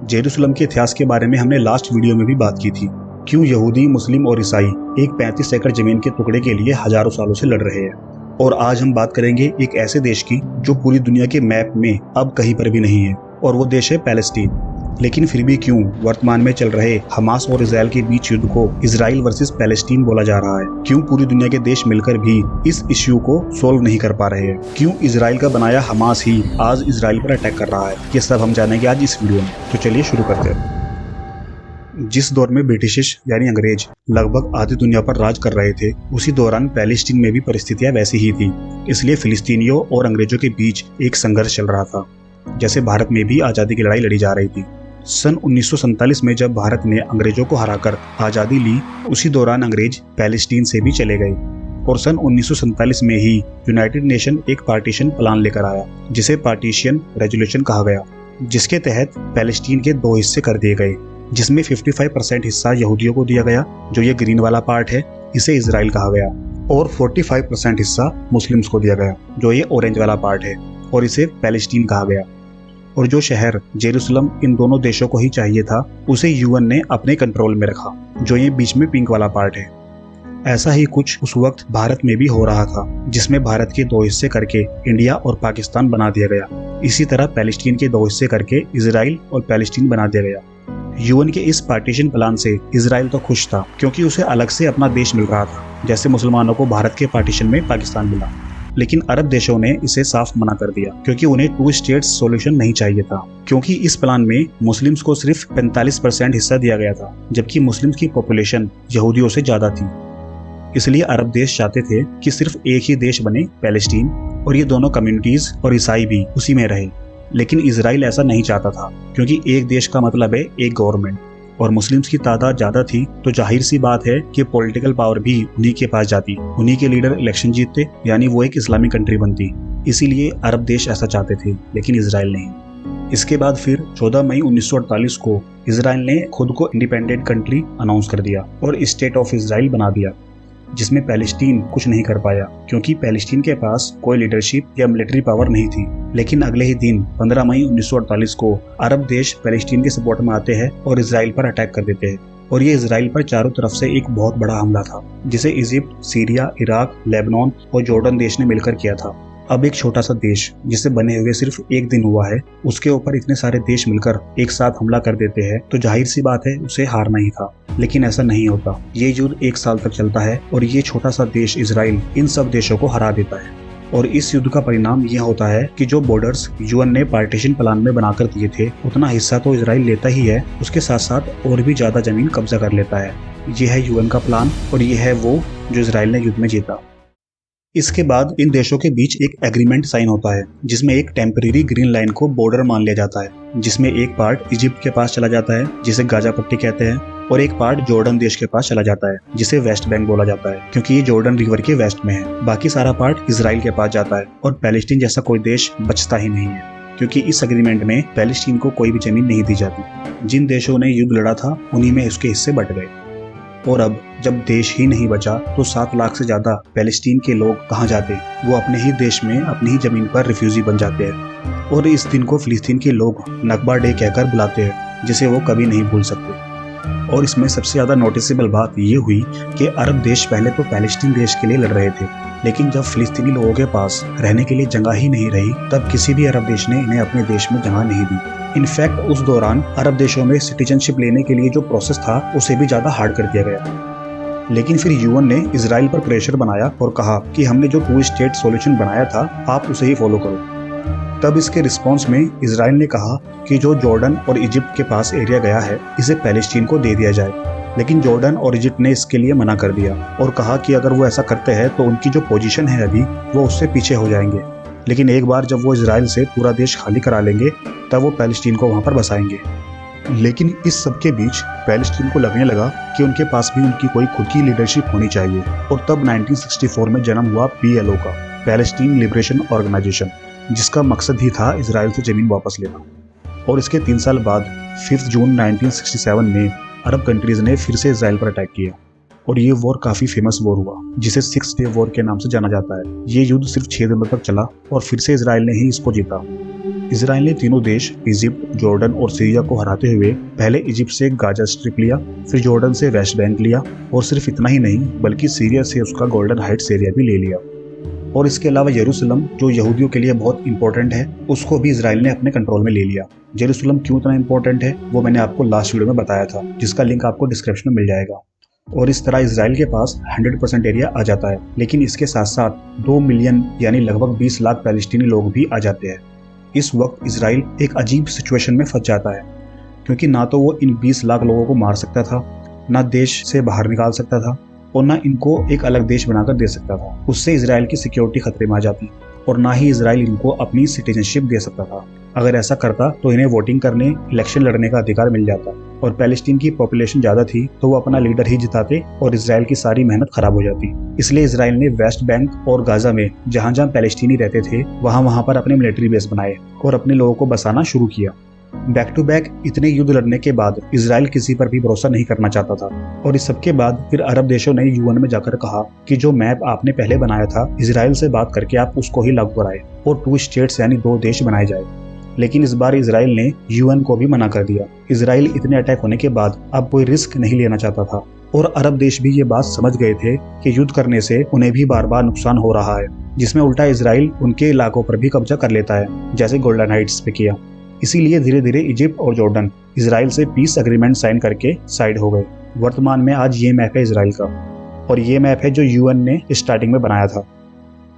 Jerusalem के इतिहास के बारे में हमने लास्ट वीडियो में भी बात की थी। क्यों यहूदी, मुस्लिम और ईसाई एक 35 एकड़ जमीन के टुकड़े के लिए हजारों सालों से लड़ रहे हैं। और आज हम बात करेंगे एक ऐसे देश की जो पूरी दुनिया के मैप में अब कहीं पर भी नहीं है, और वो देश है पैलेस्टीन। लेकिन फिर भी क्यों वर्तमान में चल रहे हमास और इजराइल के बीच युद्ध को इजराइल वर्सेस पैलेस्टीन बोला जा रहा है? क्यों पूरी दुनिया के देश मिलकर भी इस इश्यू को सोल्व नहीं कर पा रहे हैं? क्यों इजराइल का बनाया हमास ही आज इजराइल पर अटैक कर रहा है? ये सब हम जानेंगे आज इस वीडियो में। तो चलिए शुरू करते हैं। जिस दौर में ब्रिटिश यानी अंग्रेज लगभग आधी दुनिया पर राज कर रहे थे, उसी दौरान पैलेस्टीन में भी परिस्थितियां वैसी ही थी। इसलिए फिलिस्तीनियों और अंग्रेजों के बीच एक संघर्ष चल रहा था, जैसे भारत में भी आजादी की लड़ाई लड़ी जा रही थी। सन 1947 में जब भारत ने अंग्रेजों को हराकर आजादी ली, उसी दौरान अंग्रेज पैलेस्टीन से भी चले गए और सन 1947 में ही यूनाइटेड नेशन एक पार्टीशन प्लान लेकर आया, जिसे पार्टीशन रेजोल्यूशन कहा गया, जिसके तहत पैलेस्टीन के 2 हिस्से कर दिए गए, जिसमें 55% हिस्सा यहूदियों को दिया गया, जो ये ग्रीन वाला पार्ट है, इसे इजराइल कहा गया, और 45% हिस्सा मुस्लिम्स को दिया गया, जो ये ऑरेंज वाला पार्ट है, और इसे पैलेस्टीन कहा गया। और जो शहर जेरूसलम इन दोनों देशों को ही चाहिए था, उसे यूएन ने अपने कंट्रोल में रखा, जो ये बीच में पिंक वाला पार्ट है। ऐसा ही कुछ उस वक्त भारत में भी हो रहा था, जिसमें भारत के 2 हिस्से करके इंडिया और पाकिस्तान बना दिया गया। इसी तरह पैलेस्टीन के 2 हिस्से करके इजराइल और पैलेस्टीन बना दिया गया। यूएन के इस पार्टीशन प्लान से इजराइल तो खुश था, क्योंकि उसे अलग से अपना देश मिल रहा था, जैसे मुसलमानों को भारत के पार्टीशन में पाकिस्तान मिला। लेकिन अरब देशों ने इसे साफ मना कर दिया, क्योंकि उन्हें 2 स्टेट्स सॉल्यूशन नहीं चाहिए था, क्योंकि इस प्लान में मुस्लिम्स को सिर्फ 45% हिस्सा दिया गया था, जबकि मुस्लिम्स की पॉपुलेशन यहूदियों से ज्यादा थी। इसलिए अरब देश चाहते थे कि सिर्फ एक ही देश बने, पैलेस्टीन, और ये दोनों कम्युनिटीज और ईसाई भी उसी में रहे। लेकिन इजराइल ऐसा नहीं चाहता था, क्योंकि एक देश का मतलब है एक गवर्नमेंट, और मुस्लिम्स की तादाद ज्यादा थी, तो जाहिर सी बात है कि पॉलिटिकल पावर भी उन्हीं के पास जाती, उन्हीं के लीडर इलेक्शन जीतते, यानी वो एक इस्लामिक कंट्री बनती। इसीलिए अरब देश ऐसा चाहते थे, लेकिन इजराइल नहीं। इसके बाद फिर 14 मई 1948 को इजराइल ने खुद को इंडिपेंडेंट कंट्री अनाउंस कर दिया और स्टेट ऑफ इजराइल बना दिया, जिसमें पैलेस्टीन कुछ नहीं कर पाया, क्योंकि पैलेस्टीन के पास कोई लीडरशिप या मिलिट्री पावर नहीं थी। लेकिन अगले ही दिन 15 मई 1948 को अरब देश पैलेस्टीन के सपोर्ट में आते हैं और इजराइल पर अटैक कर देते हैं। और ये इजराइल पर चारों तरफ से एक बहुत बड़ा हमला था, जिसे इजिप्ट, सीरिया, इराक, लेबनान और जॉर्डन देश ने मिलकर किया था। अब एक छोटा सा देश जिसे बने हुए सिर्फ एक दिन हुआ है, उसके ऊपर इतने सारे देश मिलकर एक साथ हमला कर देते हैं, तो जाहिर सी बात है उसे हारना ही था। लेकिन ऐसा नहीं होता। ये युद्ध 1 साल तक चलता है और ये छोटा सा देश इजराइल इन सब देशों को हरा देता है। और इस युद्ध का परिणाम यह होता है कि जो बॉर्डर्स यूएन ने पार्टीशन प्लान में बनाकर दिए थे, उतना हिस्सा तो इजराइल लेता ही है, उसके साथ साथ और भी ज्यादा जमीन कब्जा कर लेता है। ये है यूएन का प्लान, और ये है वो जो इजराइल ने युद्ध में जीता। इसके बाद इन देशों के बीच एक एग्रीमेंट साइन होता है, जिसमें एक टेम्परेरी ग्रीन लाइन को बॉर्डर मान लिया जाता है, जिसमें एक पार्ट इजिप्ट के पास चला जाता है, जिसे गाजा पट्टी कहते हैं, और एक पार्ट जॉर्डन देश के पास चला जाता है, जिसे वेस्ट बैंक बोला जाता है, क्योंकि ये जॉर्डन रिवर के वेस्ट में है। बाकी सारा पार्ट इजराइल के पास जाता है, और पैलेस्टीन जैसा कोई देश बचता ही नहीं है, क्योंकि इस एग्रीमेंट में पैलेस्टीन को कोई भी जमीन नहीं दी जाती। जिन देशों ने युद्ध लड़ा था, उन्हीं में उसके हिस्से बट गए। और अब जब देश ही नहीं बचा, तो 7 लाख से ज्यादा पैलेस्टीन के लोग कहाँ जाते? वो अपने ही देश में, अपनी ही जमीन पर रिफ्यूजी बन जाते हैं। और इस दिन को फिलिस्तीन के लोग नकबा डे कहकर बुलाते हैं, जिसे वो कभी नहीं भूल सकते। और इसमें सबसे ज्यादा नोटिसेबल बात ये हुई कि अरब देश पहले तो पैलेस्टीन देश के लिए लड़ रहे थे, लेकिन जब फिलिस्तीनी लोगों के पास रहने के लिए जगह ही नहीं रही, तब किसी भी अरब देश ने इन्हें अपने देश में जगह नहीं दी। इनफैक्ट उस दौरान अरब देशों में सिटीजनशिप लेने के लिए जो प्रोसेस था, उसे भी ज्यादा हार्ड कर दिया गया। लेकिन फिर यूएन ने इजराइल पर प्रेशर बनाया और कहा कि हमने जो 2 स्टेट सॉल्यूशन बनाया था, आप उसे ही फॉलो करो। तब इसके रिस्पॉन्स में इजराइल ने कहा कि जो जॉर्डन और इजिप्ट के पास एरिया गया है, इसे पैलेस्टीन को दे दिया जाए। लेकिन जॉर्डन और इजिप्ट ने इसके लिए मना कर दिया और कहा कि अगर वो ऐसा करते हैं तो उनकी जो पोजीशन है अभी, वो उससे पीछे हो जाएंगे। लेकिन एक बार जब वो इजराइल से पूरा देश खाली करा लेंगे, तब वो पैलेस्टीन को वहां पर बसाएंगे। लेकिन इस सब के बीच पैलेस्टीन को लगने लगा कि उनके पास भी उनकी कोई खुद की लीडरशिप होनी चाहिए, और तब 1964 में जन्म हुआ PLO का, पैलेस्टीन लिबरेशन ऑर्गेनाइजेशन, जिसका मकसद ही था इजराइल से जमीन वापस लेना। और इसके 3 साल बाद 5 जून 1967 में अरब कंट्रीज ने फिर से इजराइल पर अटैक किया, और ये वॉर काफी फेमस वॉर हुआ, जिसे 6 डे वॉर के नाम से जाना जाता है। ये युद्ध सिर्फ 6 दिनों तक चला और फिर से इजराइल ने ही इसको जीता। इसराइल ने तीनों देश इजिप्ट, जॉर्डन और सीरिया को हराते हुए पहले इजिप्ट से गाजा स्ट्रिप लिया, फिर जॉर्डन से वेस्ट बैंक लिया और सिर्फ इतना ही नहीं बल्कि सीरिया से उसका गोल्डन हाइट्स एरिया भी ले लिया। और इसके अलावा यरूशलेम, जो यहूदियों के लिए बहुत इंपॉर्टेंट है, उसको भी इसराइल ने अपने कंट्रोल में ले लिया। यरूशलेम क्यों इतना इंपॉर्टेंट है वो मैंने आपको लास्ट वीडियो में बताया था, जिसका लिंक आपको डिस्क्रिप्शन में मिल जाएगा। और इस तरह इसराइल के पास 100% एरिया आ जाता है, लेकिन इसके साथ साथ 2 मिलियन यानी लगभग 20 लाख पैलेस्टीनी लोग भी आ जाते हैं। इस वक्त इसराइल एक अजीब सिचुएशन में फंस जाता है, क्योंकि ना तो वो इन 20 लाख लोगों को मार सकता था, ना देश से बाहर निकाल सकता था और ना इनको एक अलग देश बनाकर दे सकता था। उससे इसराइल की सिक्योरिटी खतरे में आ जाती और ना ही इसराइल इनको अपनी सिटीजनशिप दे सकता था। अगर ऐसा करता तो इन्हें वोटिंग करने, इलेक्शन लड़ने का अधिकार मिल जाता और पैलेस्टीन की पॉपुलेशन ज्यादा थी तो वो अपना लीडर ही जिताते और इसराइल की सारी मेहनत खराब हो जाती। इसलिए इसराइल ने वेस्ट बैंक और गाजा में जहां जहां पैलेस्टीनी रहते थे वहां पर अपने मिलिट्री बेस बनाए और अपने लोगों को बसाना शुरू किया। बैक टू बैक इतने युद्ध लड़ने के बाद इसराइल किसी पर भी भरोसा नहीं करना चाहता था और इस सब के बाद फिर अरब देशों ने यूएन में जाकर कहा कि जो मैप आपने पहले बनाया था इसराइल से बात करके आप उसको ही लागू कराए और 2 स्टेट्स यानी 2 देश बनाए जाए। लेकिन इस बार इसराइल ने यूएन को भी मना कर दिया। इसराइल इतने अटैक होने के बाद अब कोई रिस्क नहीं लेना चाहता था और अरब देश भी ये बात समझ गए थे कि युद्ध करने से उन्हें भी बार बार नुकसान हो रहा है, जिसमें उल्टा इसराइल उनके इलाकों पर भी कब्जा कर लेता है, जैसे गोल्डन हाइट्स पे किया। इसीलिए धीरे धीरे इजिप्ट और जॉर्डन इसराइल से पीस एग्रीमेंट साइन करके साइड हो गए। वर्तमान में आज ये मैप है इसराइल का और ये मैप है जो यूएन ने स्टार्टिंग में बनाया था।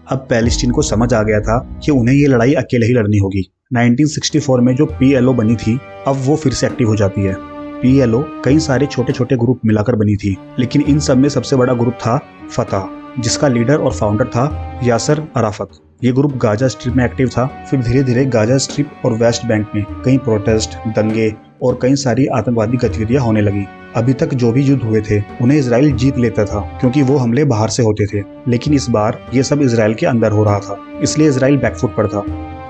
अब पैलेस्टीन को समझ आ गया था कि उन्हें ये लड़ाई अकेले ही लड़नी होगी। 1964 में जो PLO बनी थी अब वो फिर से एक्टिव हो जाती है। PLO कई सारे छोटे छोटे ग्रुप मिलाकर बनी थी, लेकिन इन सब में सबसे बड़ा ग्रुप था फतह, जिसका लीडर और फाउंडर था यासर अराफत। ये ग्रुप गाजा स्ट्रिप में एक्टिव था। फिर धीरे धीरे गाजा स्ट्रिप और वेस्ट बैंक में कई प्रोटेस्ट, दंगे और कई सारी आतंकवादी गतिविधियां होने लगी। अभी तक जो भी युद्ध हुए थे उन्हें इसराइल जीत लेता था, क्योंकि वो हमले बाहर से होते थे। लेकिन इस बार ये सब इसराइल के अंदर हो रहा था, इसलिए इसराइल बैकफुट पर था।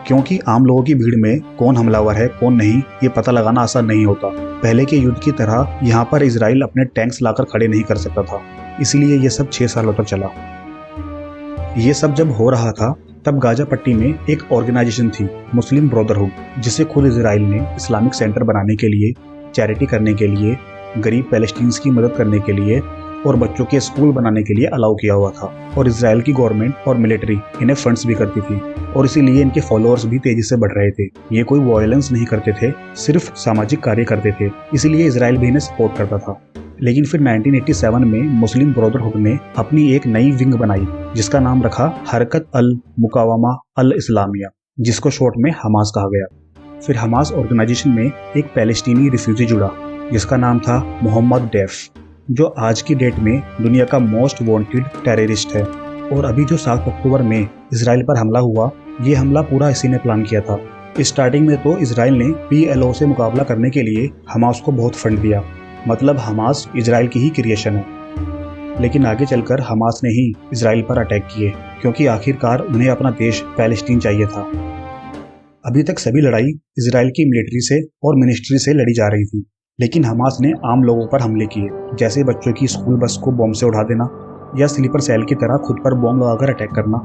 क्योंकि आम लोगों की भीड़ में कौन हमलावर है कौन नहीं ये पता लगाना आसान नहीं होता। पहले के युद्ध की तरह यहाँ पर इसराइल अपने टैंक्स लाकर खड़े नहीं कर सकता था, इसीलिए ये सब 6 सालों तक चला। ये सब जब हो रहा था तब गाजा पट्टी में एक ऑर्गेनाइजेशन थी, मुस्लिम ब्रदरहुड, जिसे खुद इसराइल ने इस्लामिक सेंटर बनाने के लिए, चैरिटी करने के लिए, गरीब पैलेस्टीन्स की मदद करने के लिए और बच्चों के स्कूल बनाने के लिए अलाउ किया हुआ था। और इसराइल की गवर्नमेंट और मिलिट्री इन्हें फंड्स भी करती थी और इसीलिए इनके फॉलोअर्स भी तेजी से बढ़ रहे थे। ये कोई वायलेंस नहीं करते थे, सिर्फ सामाजिक कार्य करते थे, इसीलिए इसराइल भी इन्हें सपोर्ट करता था। लेकिन फिर 1987 में मुस्लिम ब्रदरहुड ने अपनी एक नई विंग बनाई जिसका नाम रखा हरकत अल मुकावमा अल इस्लामिया, जिसको शॉर्ट में हमास कहा गया। फिर हमास ऑर्गेनाइजेशन में एक पैलेस्टीनी रिफ्यूजी जुड़ा जिसका नाम था मोहम्मद डेफ, जो आज की डेट में दुनिया का मोस्ट वांटेड टेररिस्ट है। और अभी जो 7 अक्टूबर में इसराइल पर हमला हुआ, ये हमला पूरा इसी ने प्लान किया था। स्टार्टिंग में तो इसराइल ने PLO से मुकाबला करने के लिए हमास को बहुत फंड दिया, मतलब हमास इसराइल की ही क्रिएशन है। लेकिन आगे चलकर हमास ने ही इसराइल पर अटैक किए, क्योंकि आखिरकार उन्हें अपना देश पैलेस्टीन चाहिए था। अभी तक सभी लड़ाई इसराइल की मिलिट्री से और मिनिस्ट्री से लड़ी जा रही थी, लेकिन हमास ने आम लोगों पर हमले किए, जैसे बच्चों की स्कूल बस को बॉम्ब से उड़ा देना या स्लीपर सेल की तरह खुद पर बॉम्ब लगाकर अटैक करना।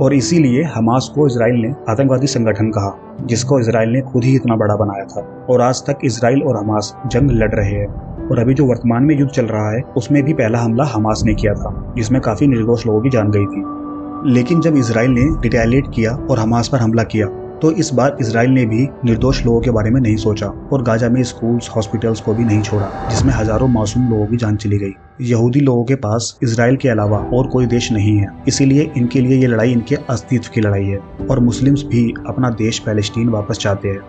और इसीलिए हमास को इसराइल ने आतंकवादी संगठन कहा, जिसको इसराइल ने खुद ही इतना बड़ा बनाया था। और आज तक इसराइल और हमास जंग लड़ रहे हैं। और अभी जो वर्तमान में युद्ध चल रहा है उसमें भी पहला हमला हमास ने किया था, जिसमें काफी निर्दोष लोगों की जान गई थी। लेकिन जब इसराइल ने रिटेलिएट किया और हमास पर हमला किया तो इस बार इसराइल ने भी निर्दोष लोगों के बारे में नहीं सोचा और गाजा में स्कूल्स, हॉस्पिटल्स को भी नहीं छोड़ा, जिसमें हजारों मासूम लोगों की जान चली गई। यहूदी लोगों के पास इसराइल के अलावा और कोई देश नहीं है, इसीलिए इनके लिए ये लड़ाई इनके अस्तित्व की लड़ाई है। और मुस्लिम्स भी अपना देश पैलेस्टीन वापस चाहते हैं।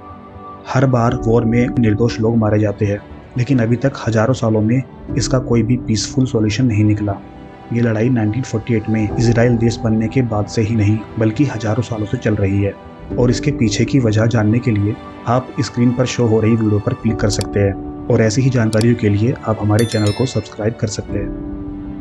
हर बार वॉर में निर्दोष लोग मारे जाते हैं, लेकिन अभी तक हजारों सालों में इसका कोई भी पीसफुल सॉल्यूशन नहीं निकला। ये लड़ाई 1948 में इसराइल देश बनने के बाद से ही नहीं बल्कि हजारों सालों से चल रही है। और इसके पीछे की वजह जानने के लिए आप स्क्रीन पर शो हो रही वीडियो पर क्लिक कर सकते हैं और ऐसी ही जानकारियों के लिए आप हमारे चैनल को सब्सक्राइब कर सकते हैं।